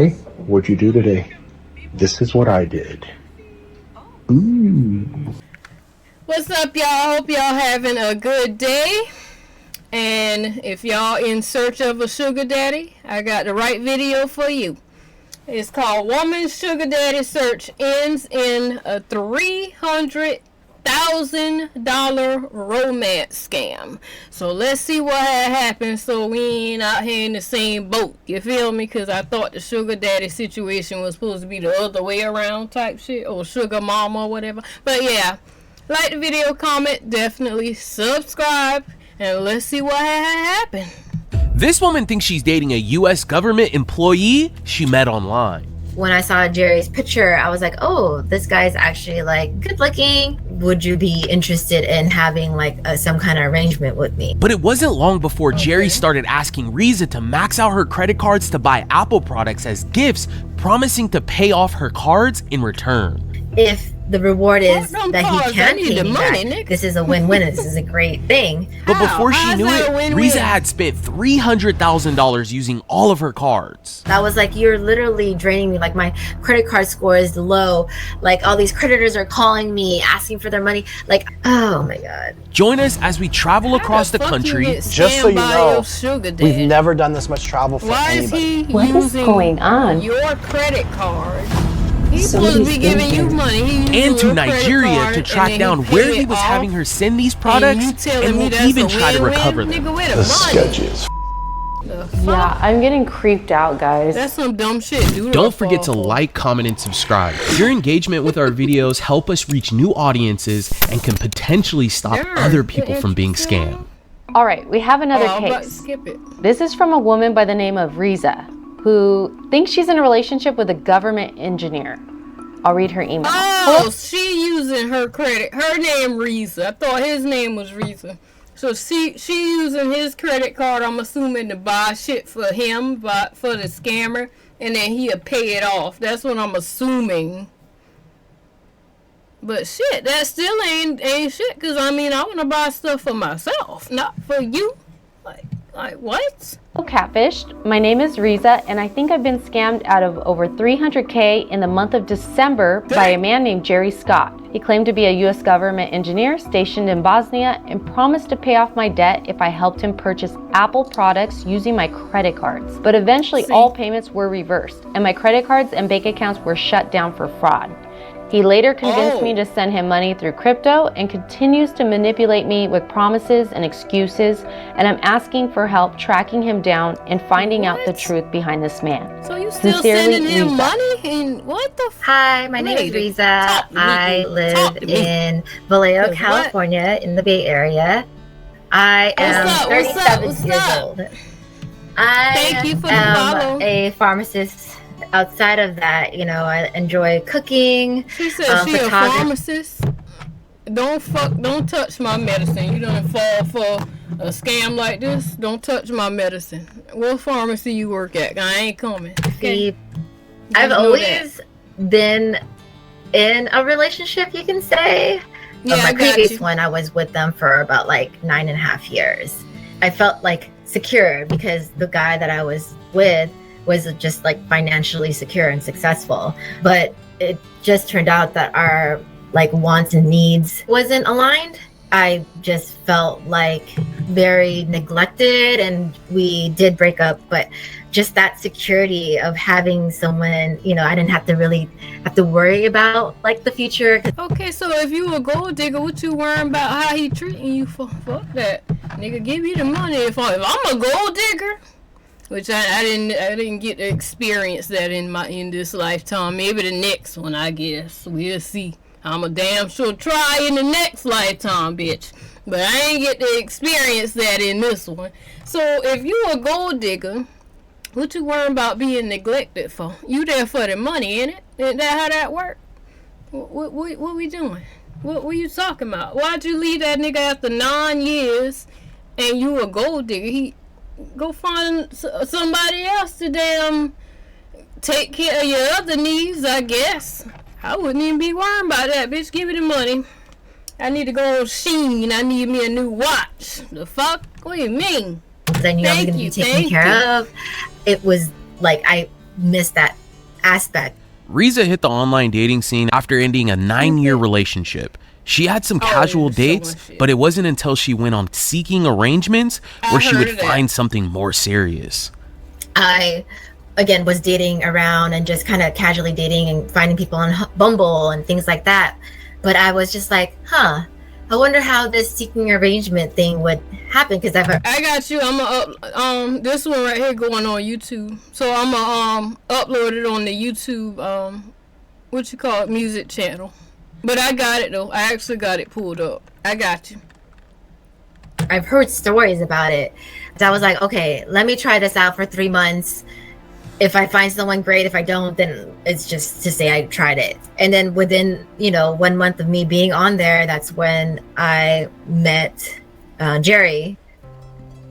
Hey, what'd you do today? This is what I did. Ooh. What's up, y'all? Hope y'all having a good day. And if y'all in search of a sugar daddy, I got the right video for you. It's called Woman Sugar Daddy Search Ends in a $300,000 romance scam. So let's see what had happened so we ain't out here in the same boat. You feel me? Because I thought the sugar daddy situation was supposed to be the other way around type shit. Or sugar mama or whatever. But yeah, like the video, comment, definitely subscribe. And let's see what happened. This woman thinks she's dating a US government employee she met online. When I saw Jerry's picture, I was like, oh, this guy's actually like good looking. Would you be interested in having like some kind of arrangement with me? But it wasn't long before Jerry started asking Riza to max out her credit cards to buy Apple products as gifts, promising to pay off her cards in return. If the reward is that he can pay me back, this is a win-win. This is a great thing. But before she knew it, Riza had spent $300,000 using all of her cards. That was like, you're literally draining me. Like, my credit card score is low. Like, all these creditors are calling me, asking for their money. Like, oh my God. Join us as we travel across the country. Just so you know, we've never done this much travel for anybody. What is going on? Your credit card. He's supposed to be giving you money. And to Nigeria to track down where he was having her send these products, and will even try to recover them. The sketchy as Yeah, I'm getting creeped out, guys. That's some dumb shit. Don't forget to like, comment, and subscribe. Your engagement with our videos help us reach new audiences and can potentially stop other people from being scammed. All right, we have another case. This is from a woman by the name of Riza, who thinks she's in a relationship with a government engineer. I'll read her email. Oh, she using her credit. Her name Riza. I thought his name was Riza. So she using his credit card, I'm assuming, to buy shit for him, for the scammer, and then he'll pay it off. That's what I'm assuming. But shit, that still ain't shit, because I mean, I want to buy stuff for myself, not for you. Like what? Oh, catfished. My name is Riza, and I think I've been scammed out of over $300K in the month of December by a man named Jerry Scott. He claimed to be a US government engineer stationed in Bosnia and promised to pay off my debt if I helped him purchase Apple products using my credit cards. But eventually all payments were reversed, and my credit cards and bank accounts were shut down for fraud. He later convinced me to send him money through crypto and continues to manipulate me with promises and excuses, and I'm asking for help tracking him down and finding out the truth behind this man. So you still sending him money? And what the Hi, my name is Riza. I live in Vallejo, California, in the Bay Area. I am 37 years old. Thank you for the follow. A pharmacist. Outside of that, you know, I enjoy cooking. She said she a pharmacist. Don't touch my medicine. You don't fall for a scam like this. Don't touch my medicine. What pharmacy you work at? I ain't coming. Okay? I've always been in a relationship, you can say. Yeah, my previous one, I was with them for about like 9.5 years. I felt like secure because the guy that I was with was just like financially secure and successful, but it just turned out that our like wants and needs wasn't aligned. I just felt like very neglected, and we did break up, but just that security of having someone, you know, I didn't have to really have to worry about like the future. Okay, so if you a gold digger, what you worrying about how he treating you for? Fuck that, nigga, give me the money. If I'm a gold digger, which I didn't get to experience that in this lifetime. Maybe the next one, I guess. We'll see. I'm a damn sure try in the next lifetime, bitch. But I ain't get to experience that in this one. So if you a gold digger, what you worrying about being neglected for? You there for the money, ain't it? Isn't that how that work? What we doing? What were you talking about? Why'd you leave that nigga after 9 years and you a gold digger? Go find somebody else to damn take care of your other needs, I guess. I wouldn't even be worrying about that, bitch. Give me the money. I need to go on Sheen. I need me a new watch. The fuck? What do you mean? I knew I was going to be taken care of. It was like I miss that aspect. Riza hit the online dating scene after ending a 9-year relationship. She had some casual dates, but it wasn't until she went on seeking arrangements where she would find something more serious. I, again, was dating around and just kind of casually dating and finding people on Bumble and things like that. But I was just like, I wonder how this seeking arrangement thing would happen, because I got you. I'm gonna this one right here going on YouTube. So I'm gonna upload it on the YouTube what you call it, music channel. But I got it though. I actually got it pulled up. I got you. I've heard stories about it. So I was like, okay, let me try this out for 3 months. If I find someone great, if I don't, then it's just to say I tried it. And then within, 1 month of me being on there, that's when I met Jerry.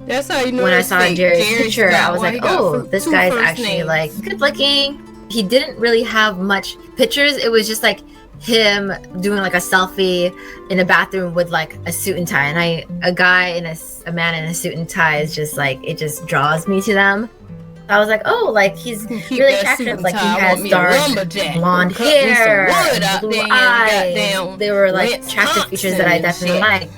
That's how you know. When I saw Jerry's picture, I was like, oh, this guy's actually like good looking. He didn't really have much pictures. It was just like him doing like a selfie in a bathroom with like a suit and tie. And a man in a suit and tie is just like, it just draws me to them. I was like, oh, like he's really attractive. Like he has dark blonde hair, blue eyes. They were like attractive features that I definitely liked.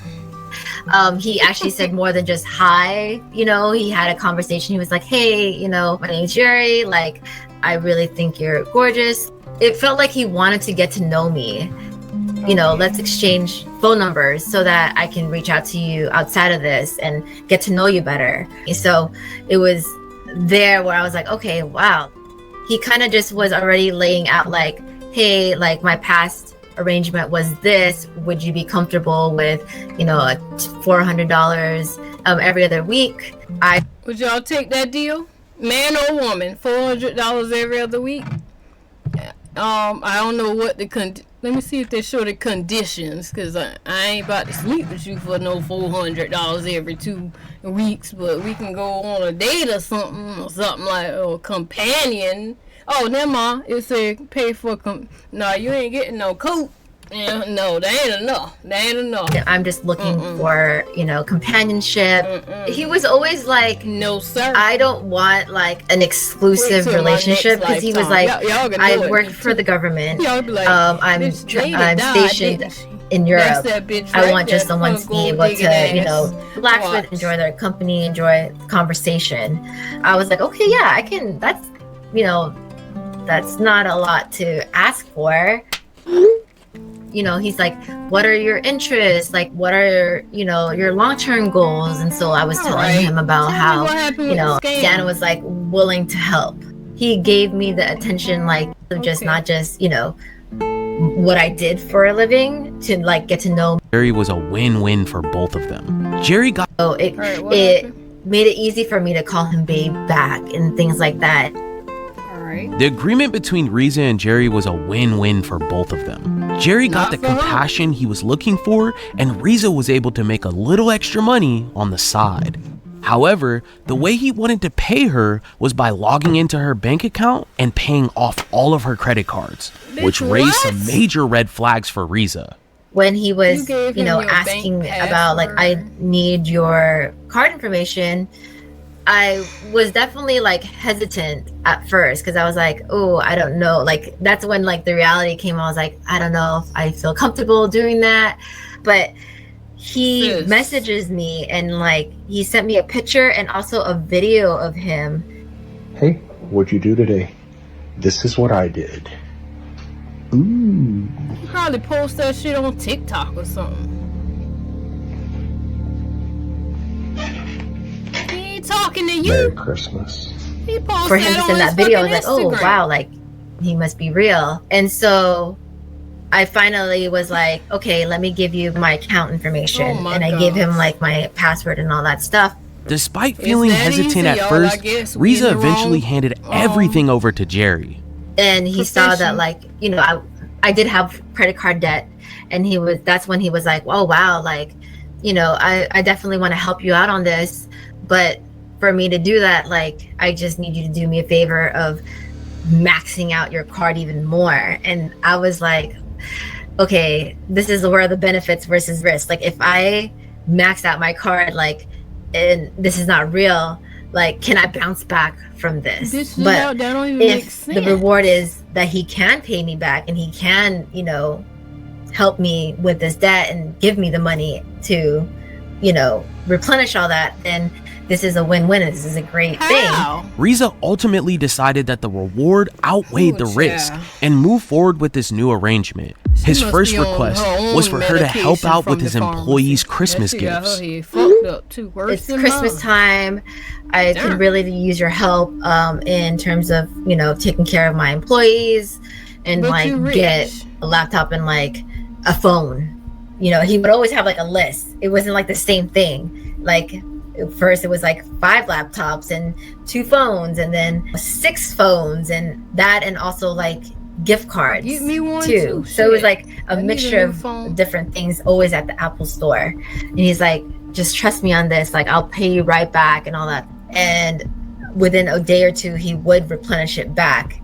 He actually said more than just hi. He had a conversation. He was like, hey, my name's Jerry. Like, I really think you're gorgeous. It felt like he wanted to get to know me. Let's exchange phone numbers so that I can reach out to you outside of this and get to know you better. So it was there where I was like, okay, wow. He kind of just was already laying out like, hey, like my past arrangement was this. Would you be comfortable with, $400 every other week? Would y'all take that deal? Man or woman, $400 every other week? I don't know what let me see if they show the conditions, because I ain't about to sleep with you for no $400 every 2 weeks, but we can go on a date or something like, or companion. Oh, never mind. It said pay for no, you ain't getting no coat. Yeah, no, that ain't enough. I'm just looking for, companionship. He was always like, no, sir. I don't want like an exclusive relationship, because he was like, I work for the government. Like, I'm stationed in Europe. I want just someone to be able to, relax with, enjoy their company, enjoy conversation. I was like, okay, yeah, I can. That's not a lot to ask for. He's like, what are your interests? Like, what are, your long-term goals? And so I was telling him about how, Dan was like willing to help. He gave me the attention, like, of just not just, what I did for a living, to like get to know. Jerry was a win-win for both of them. Jerry got. So it made it easy for me to call him babe back and things like that. The agreement between Riza and Jerry was a win-win for both of them. Jerry got the compassion he was looking for, and Riza was able to make a little extra money on the side. However, the way he wanted to pay her was by logging into her bank account and paying off all of her credit cards, which raised some major red flags for Riza. When he was, asking about like, I need your card information, I was definitely like hesitant at first, because I was like, oh, I don't know. Like, that's when like the reality came. I was like, I don't know if I feel comfortable doing that. But he messages me and like he sent me a picture and also a video of him. Hey, what'd you do today? This is what I did. Ooh. You probably post that shit on TikTok or something. Talking to you. Merry Christmas. For him to send that video, I was like, oh wow, like he must be real. And so I finally was like, okay, let me give you my account information. And I gave him like my password and all that stuff. Despite feeling hesitant at first, Riza eventually handed everything over to Jerry. And he saw that like, I did have credit card debt, and that's when he was like, oh wow, like, I definitely want to help you out on this, but for me to do that, like, I just need you to do me a favor of maxing out your card even more. And I was like, okay, this is where the benefits versus risk. Like, if I max out my card, like, and this is not real, like, can I bounce back from this? But that don't even make if sense. the reward is that he can pay me back and he can, you know, help me with this debt and give me the money to, you know, replenish all that, then this is a win-win. This is a great thing. Riza ultimately decided that the reward outweighed the risk and moved forward with this new arrangement. His first request was for her to help out with his employees' Christmas gifts. It's Christmas time. I could really use your help in terms of, you know, taking care of my employees and like get a laptop and like a phone. You know, he would always have like a list. It wasn't like the same thing. Like first it was like 5 laptops and 2 phones and then 6 phones and that, and also like gift cards too. So it was like a mixture of different things always at the Apple store. And he's like, just trust me on this, like I'll pay you right back and all that. And within a day or two he would replenish it back,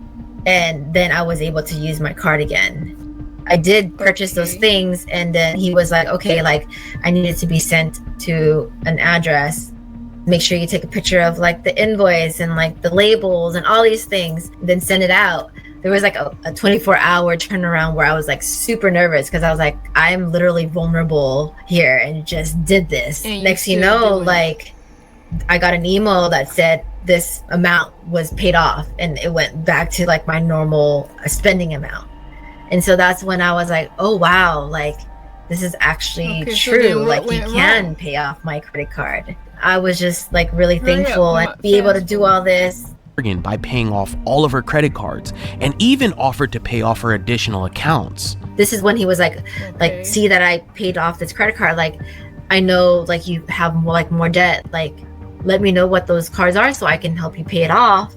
and then I was able to use my card again. I did purchase those things, and then he was like, okay, like I needed to be sent to an address. Make sure you take a picture of like the invoice and like the labels and all these things, then send it out. There was like a 24-hour turnaround where I was like super nervous because I was like, I'm literally vulnerable here and just did this. Next thing you know, like I got an email that said this amount was paid off and it went back to like my normal spending amount. And so that's when I was like, oh wow, like this is actually true. So like he can pay off my credit card. I was just like really thankful and be able to do all this by paying off all of her credit cards, and even offered to pay off her additional accounts. This is when he was like see that I paid off this credit card, like I know like you have more debt, like let me know what those cards are so I can help you pay it off.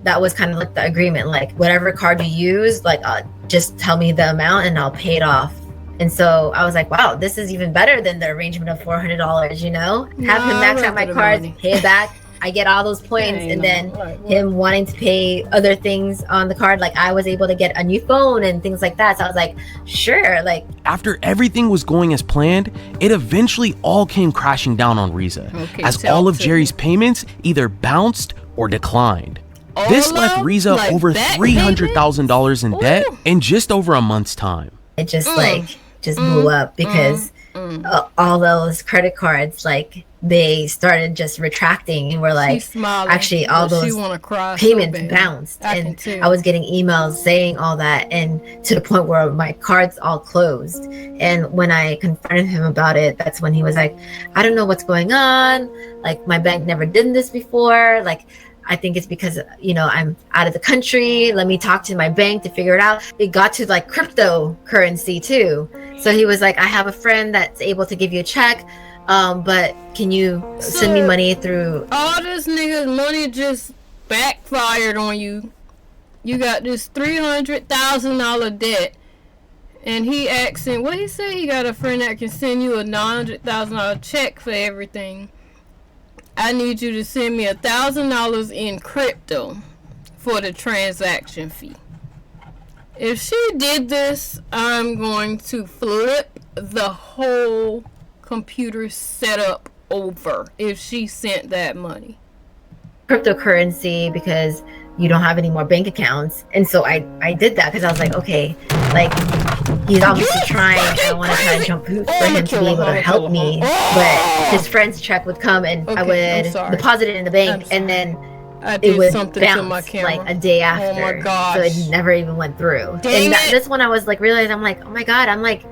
That was kind of like the agreement, like whatever card you use, like just tell me the amount and I'll pay it off. And so I was like, wow, this is even better than the arrangement of $400, you know? Have him max out my cards, pay it back. I get all those points, and then him wanting to pay other things on the card, like I was able to get a new phone and things like that. So I was like, sure. Like after everything was going as planned, it eventually all came crashing down on Riza, as all of Jerry's payments either bounced or declined. This left Riza over $300,000 in debt in just over a month's time. It just just blew up because all those credit cards, like they started just retracting and were like, actually all those payments bounced. And I was getting emails saying all that, and to the point where my cards all closed. And when I confronted him about it, that's when he was like, I don't know what's going on. Like my bank never did this before. Like I think it's because, you know, I'm out of the country. Let me talk to my bank to figure it out. It got to like cryptocurrency too. So he was like, I have a friend that's able to give you a check, but can you send me money through? All this nigga's money just backfired on you. You got this $300,000 debt, and he asking, what he say? He got a friend that can send you a $900,000 check for everything. I need you to send me $1,000 in crypto for the transaction fee. If she did this, I'm going to flip the whole computer setup over if she sent that money. Cryptocurrency, because you don't have any more bank accounts. And so I did that because I was like, okay, like he's obviously trying. I want to try and jump hoops for him to be able to help me. But his friend's check would come and I would deposit it in the bank, and then it would bounce like a day after. Oh my gosh. So it never even went through. And that's when I was like, realized, I'm like, oh my God, I'm like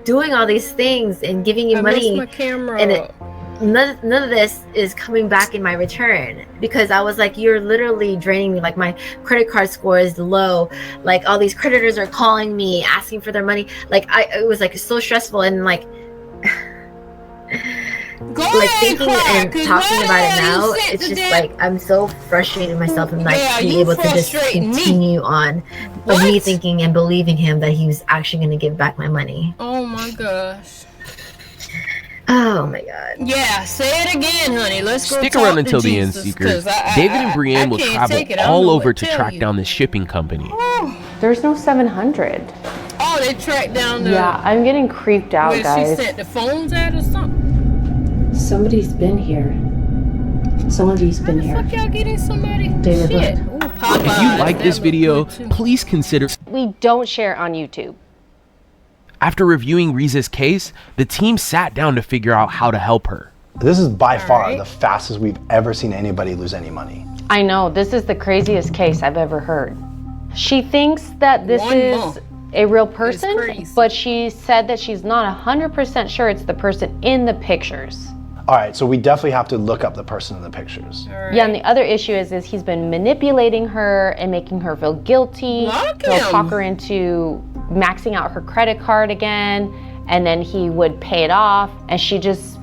doing all these things and giving you money. My camera. And none of this is coming back in my return, because I was like, you're literally draining me. Like my credit card score is low. Like all these creditors are calling me, asking for their money. Like it was like so stressful, and like thinking and talking about it now, it's just like I'm so frustrated myself, and like being able to just continue on with me thinking and believing him that he was actually going to give back my money. Oh my gosh. Oh my God. Yeah, say it again, honey. Let's go. Stick around until the end, Seekers. David and Brienne will travel all over to track down this shipping company. There's no 700. Oh, they tracked down the... Yeah, I'm getting creeped out, guys. She sent the phones at or something? Somebody's been here. Some of you's been here. Fuck y'all getting somebody? David, shit. look. Ooh, Popeyes. If you like this That video, look good, too. please consider. We don't share on YouTube. After reviewing Riza's case, the team sat down to figure out how to help her. This is by far right. the fastest we've ever seen anybody lose any money. I know, this is the craziest case I've ever heard. She thinks that this 1 is month. a real person, crazy. but she said that she's not 100% sure it's the person in the pictures. All right, so we definitely have to look up the person in the pictures. Alright. Yeah, and the other issue is he's been manipulating her and making her feel guilty. Lock He'll him. talk her into maxing out her credit card again, and then he would pay it off, and she just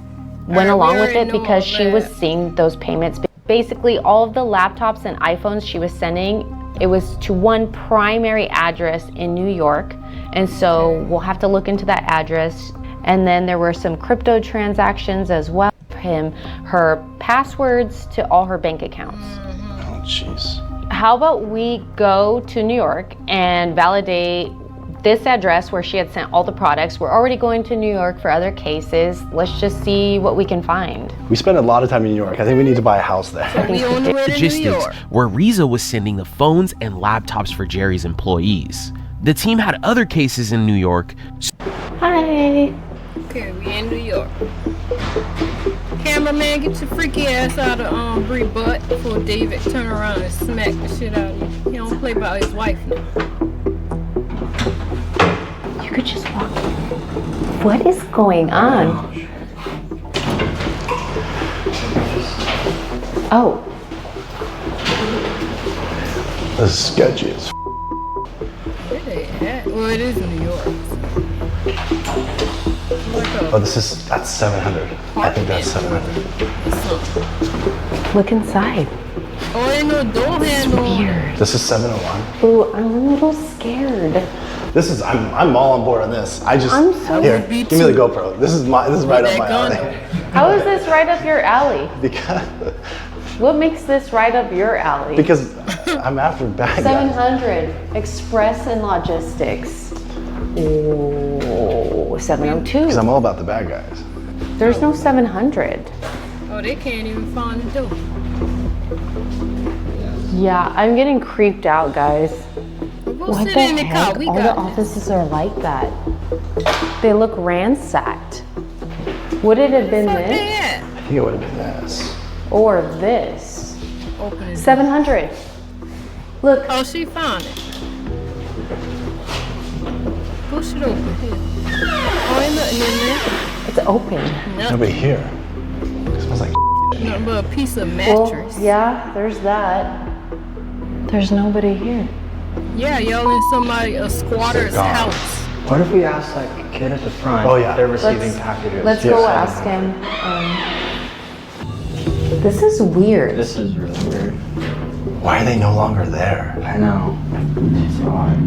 went Alright, along we with it already know because all she was that. seeing those payments. Basically, all of the laptops and iPhones she was sending, it was to one primary address in New York, and so we'll have to look into that address. And then there were some crypto transactions as well. Her passwords to all her bank accounts. Oh, jeez. How about we go to New York and validate this address where she had sent all the products. We're already going to New York for other cases. Let's just see what we can find. We spend a lot of time in New York. I think we need to buy a house there. We on the way to New Logistics, York. where Riza was sending the phones and laptops for Jerry's employees. The team had other cases in New York. Hi. Okay, we in New York. Cameraman, get your freaky ass out of Bree butt before David turn around and smack the shit out of you. He don't play about his wife now. You could just walk in. What is going on? Oh, This is sketchy as Where they at? Well, it is New York. Oh, that's 700. I think that's 700. look inside. Oh, ain't no door handle. Weird. This is 701. Ooh, I'm a little scared. I'm all on board on this. I'm so- Here, would be give me the too. GoPro. This is right up That my gun, alley. How is this right up your alley? Because What makes this right up your alley? I'm after bad guys. 700, Express and Logistics. Oh, 702. Because I'm all about the bad guys. There's no 700. Oh, they can't even find the door. Yeah, I'm getting creeped out, guys. Well, go What sit the in the car. heck? We All the got this. offices are like that. They look ransacked. Would it have been Where they this at? I think it would have been this. or this? Open it. 700. Look, Oh, she found it. Push it open. Here. Oh, ain't nothing in there. it's open. Nothing. Nobody here. It smells like Nothing but a piece of Well, mattress. yeah, there's that. There's nobody here. Yeah, y'all in a squatter's gone. house. What if we ask like a kid at the front Oh, yeah. if they're receiving Let's- packages? Let's Yes. go ask him. This is weird. This is really weird. Why are they no longer there? I know. It's odd.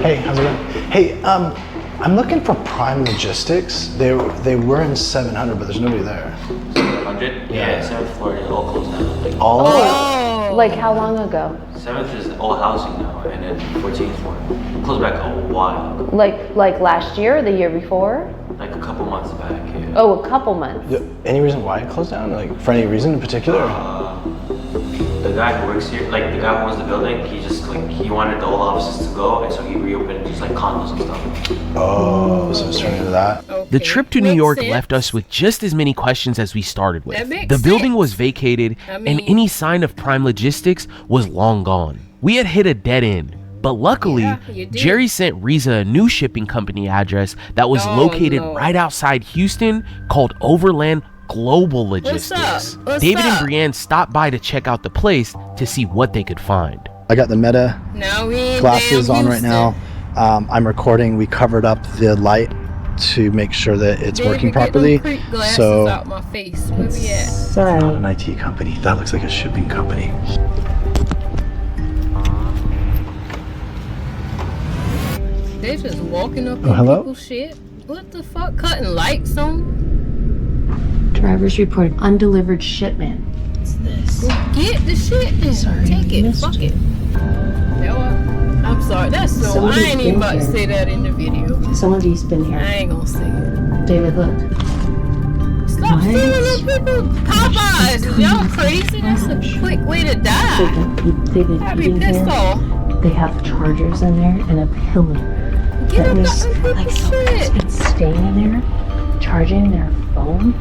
Hey, how's it going? Hey, I'm looking for Prime Logistics. They were in 700, but there's nobody there. 700? Yeah, 7th floor is all closed down. Like, All Oh. Like how long ago? 7th is all housing now, and then 14th floor. Closed back a while ago. Like last year or the year before? Like a couple months back, yeah. Oh, a couple months. Yeah, any reason why it closed down? Like for any reason in particular? The guy who works here, like the guy who owns the building, he just like, he wanted the old offices to go, and so he reopened just like condos and stuff. Oh, so it's turning into that. Okay. The trip to New Makes York sense. left us with just as many questions as we started with. That makes The building sense. was vacated, I and mean- any sign of Prime Logistics was long gone. We had hit a dead end. But luckily, Yeah, you did. Jerry sent Riza a new shipping company address that was Oh, located no. right outside Houston called Overland Global What's Logistics. up? What's David up? and Brienne stopped by to check out the place to see what they could find. I got the Meta Now we in glasses damn on right now. Houston. I'm recording. We covered up the light to make sure that it's David, working get them properly. creep glasses So out my face. Where we at? Sorry. Not an IT company. That looks like a shipping company. They just walking up Oh, on hello? people's shit. What the fuck? Cutting lights on? Drivers report undelivered shipment. What's this? Well, get the shit then. Sorry, Take it. missed Fuck you. it. I'm sorry. That's so. I Somebody's ain't even been about to here. say that in the video. Some of you's been I here. ain't gonna say it. David, look. Stop stealing people Popeyes. Y'all crazy? That's a quick way to die. They've been I'd be eating pissed here. off. They have chargers in there and a pillow. Get That up means on like people's someone's shit. been staying in there, charging their phone.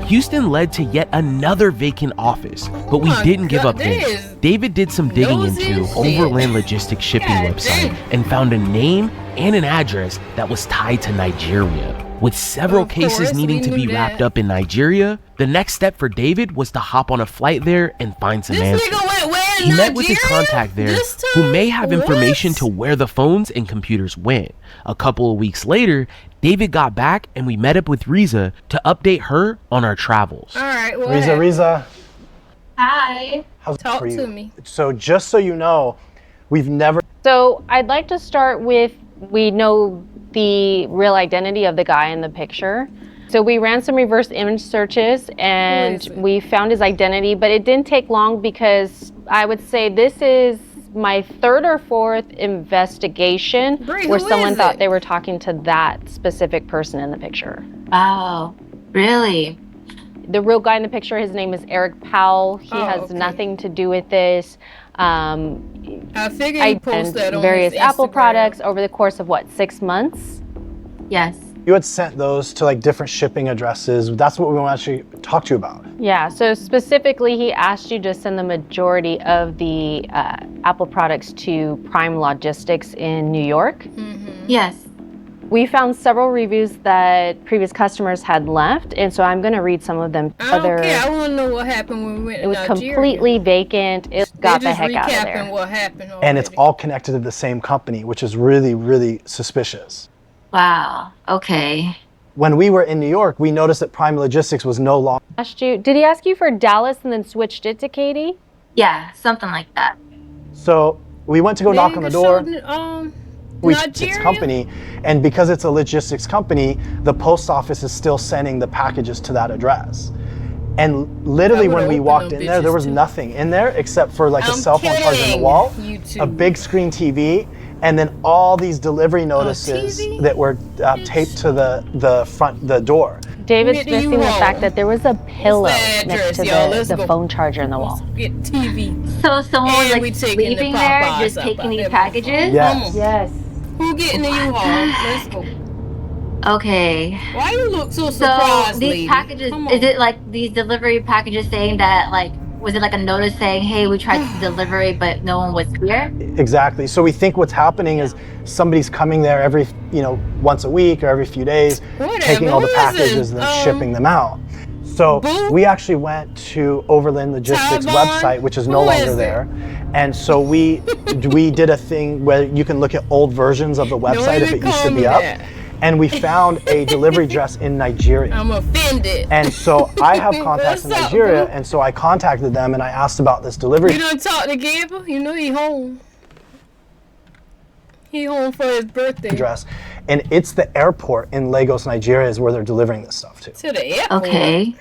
Houston led to yet another vacant office, but we my didn't give God, up that there. is David did some digging nosy into as shit. Overland Logistics shipping God website damn. and found a name and an address that was tied to Nigeria. With several Of cases course, needing we to be knew wrapped that. up in Nigeria, the next step for David was to hop on a flight there and find some This answers. nigga went where in He met with his Nigeria? contact there This who time? may have information What? to where the phones and computers went. A couple of weeks later, David got back and we met up with Riza to update her on our travels. All right, well, Riza. Hi. How's it Talk for you? to me. So just so you know, we've never So I'd like to start with, we know the real identity of the guy in the picture. So we ran some reverse image searches and Who is it? we found his identity, but it didn't take long because I would say this is my third or fourth investigation Bree, where who someone is thought it? they were talking to that specific person in the picture. Wow. Really? The real guy in the picture, his name is Eric Powell. He Oh, has okay. nothing to do with this. I figured I he posted that on various his Apple Instagram. products over the course of what, 6 months? Yes. you had sent those to like different shipping addresses. That's what we want to actually talk to you about. Yeah, so specifically he asked you to send the majority of the Apple products to Prime Logistics in New York. Yes. We found several reviews that previous customers had left, and so I'm going to read some of them. I don't care. I want to know what happened when we went It to was Nigeria. completely vacant. It got the just heck out of recapping there. what happened And it's already. all connected to the same company, which is really, really suspicious. Wow. Okay. When we were in New York, we noticed that Prime Logistics was no longer. Asked you, did he ask you for Dallas and then switched it to Katie? Yeah, something like that. So we went to go knock on the door. We checked its Nigeria? company, and because it's a logistics company, the post office is still sending the packages to that address. And literally, I when would've we opened walked them in there, there bitches was too. nothing in there except for like a I'm cell phone charger on the kidding, wall, you two. a big screen TV, and then all these delivery notices TV? that were taped to the door. David's Where do missing you the roll? fact that there was a pillow the next address, to y'all? Let's the go. phone charger in the wall. Get TV. So someone was And we like taking the leaving there, Popeyes just up taking out these there. packages? Yes. Yes. Who getting the U-Haul? Let's go. Okay. Why you look so So surprised, these lady? packages, Come is on. it like these delivery packages saying that like, was it like a notice saying, hey, we tried to deliver it, but no one was here? Exactly. So we think what's happening is somebody's coming there every, once a week or every few days, Whatever. taking all the Who is packages it? and then shipping them out. So Boo? we actually went to Overland Logistics Taiwan? website, which is no Who longer is it? there. And so we did a thing where you can look at old versions of the website if even it used call to me be up. that. And we found a delivery address in Nigeria. I'm offended. And so I have contacts in What's up, Nigeria, boo? and so I contacted them and I asked about this delivery You done talk to Gabriel? You know he home. He home for his birthday. address. And it's the airport in Lagos, Nigeria is where they're delivering this stuff to. To the airport. Okay.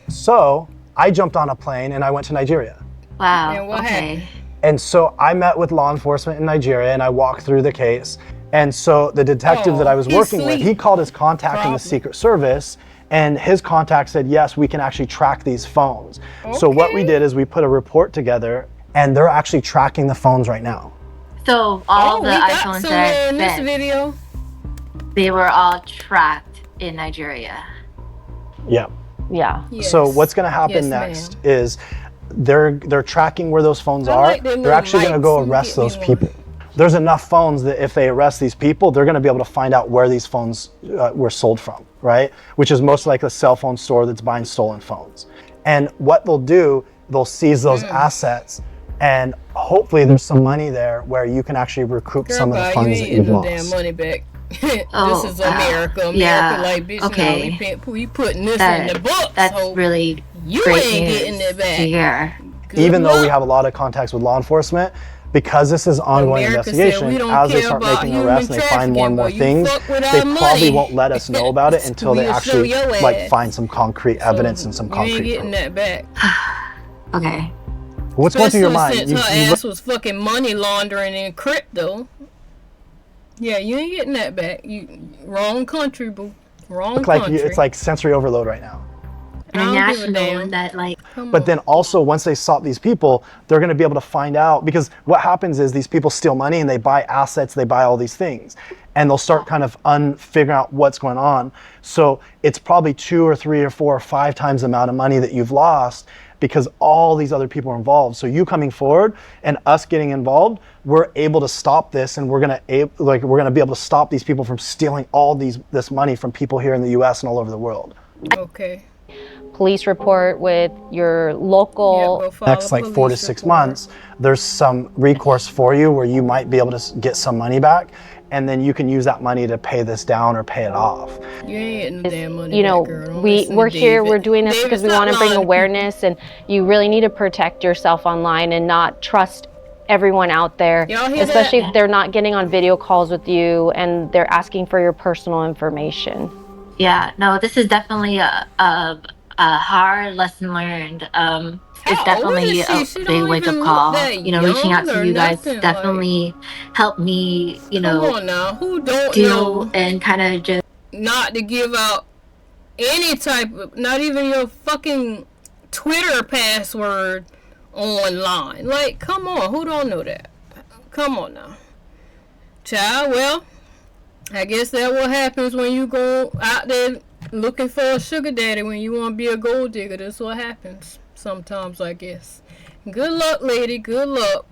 So I jumped on a plane and I went to Nigeria. Wow. And what okay. happened? And so I met with law enforcement in Nigeria and I walked through the case. And so the detective that I was he's working with, sweet. he called his contact in Problem. the Secret Service, and his contact said, yes, we can actually track these phones. So what we Okay. did is we put a report together, and they're actually tracking the phones right now. So all the we got iPhones somewhere that in I this sent, video. they were all tracked in Nigeria. Yeah. Yeah. So Yes. what's going to happen Yes, next ma'am. is they're tracking where those phones I are. like their They're little actually going to go lights. You arrest get me those one. people. There's enough phones that if they arrest these people, they're going to be able to find out where these phones were sold from, right? Which is most like a cell phone store that's buying stolen phones. And what they'll do, they'll seize those assets, and hopefully there's some money there where you can actually recoup Girl, some of the bye, funds you that ain't you've getting no lost. damn money back. Oh, this is wow. America. America, Yeah. like bitch. Okay. Now we putting this That- in the books. That's ho. really You great ain't news getting it to back. hear. Good Even though we luck. have a lot of contacts with law enforcement, because this is ongoing America said investigation, we don't as they care start about making human arrests and they find more and more trafficking, but you things, fuck with they our probably money. won't let us know about it until they We'll show actually your like ass. find some concrete evidence and some You ain't concrete getting proof. that back. Okay. What's going through your Especially mind? since her ass was fucking money laundering in crypto. Yeah, you ain't getting that back. You wrong country, boo. Wrong look like country. it's like sensory overload right now. I don't give a international damn. that like But then also, once they stop these people, they're going to be able to find out, because what happens is these people steal money and they buy assets, they buy all these things, and they'll start kind of figuring out what's going on. So it's probably 2 or 3 or 4 or 5 times the amount of money that you've lost, because all these other people are involved. So you coming forward and us getting involved, we're able to stop this, and we're gonna be able to stop these people from stealing all this money from people here in the U.S. and all over the world. Okay. Police report with your local. Go file Next a like 4 to police 6 report. months, there's some recourse for you where you might be able to get some money back, and then you can use that money to pay this down or pay it off. You ain't getting no damn money You know, back, girl. Don't listen to we're here, David. we're doing this David, because we stop want to bring lying to awareness, and you really need to protect yourself online and not trust everyone out there, Y'all hear especially that? if they're not getting on video calls with you and they're asking for your personal information. yeah, no, this is definitely a hard lesson learned. It's How old definitely is she? a She big don't wake up even look call. that You know, reaching out young to or you guys nothing, definitely helped me, you Come know, on now. Who don't deal know and kind of just not to give out any type of, not even your fucking Twitter password online? Like, come on. Who don't know that? Come on now. Child, well, I guess that what happens when you go out there looking for a sugar daddy when you want to be a gold digger. That's what happens sometimes, I guess. Good luck, lady. Good luck.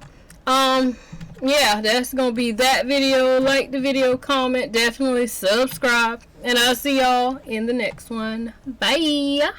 Yeah, that's gonna be that video. Like the video, comment, definitely subscribe, and I'll see y'all in the next one. Bye.